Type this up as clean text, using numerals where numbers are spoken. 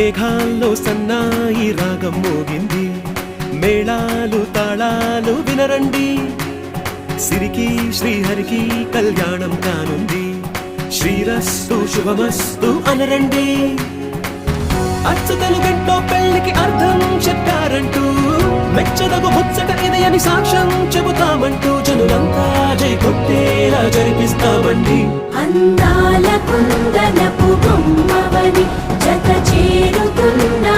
మేఘాల్లో సన్నాయి రాగం మోగింది, మేళాలు తాళాలు వినరండి. సిరికి శ్రీహరికి కళ్యాణం కానుంది, శ్రీరస్తు శుభమస్తు అనరండి. అచ్చతలు గంటో పెళ్లికి అర్థం చెప్పారంటూ, మెచ్చదగు ముచ్చట ఇది అని సాక్ష్యం చెబుతామంటూ, జనులంతా జై కొట్టేలా జరిపిస్తామండి. అందాల కుందనపు బొమ్మవని జత చేరుతున్నా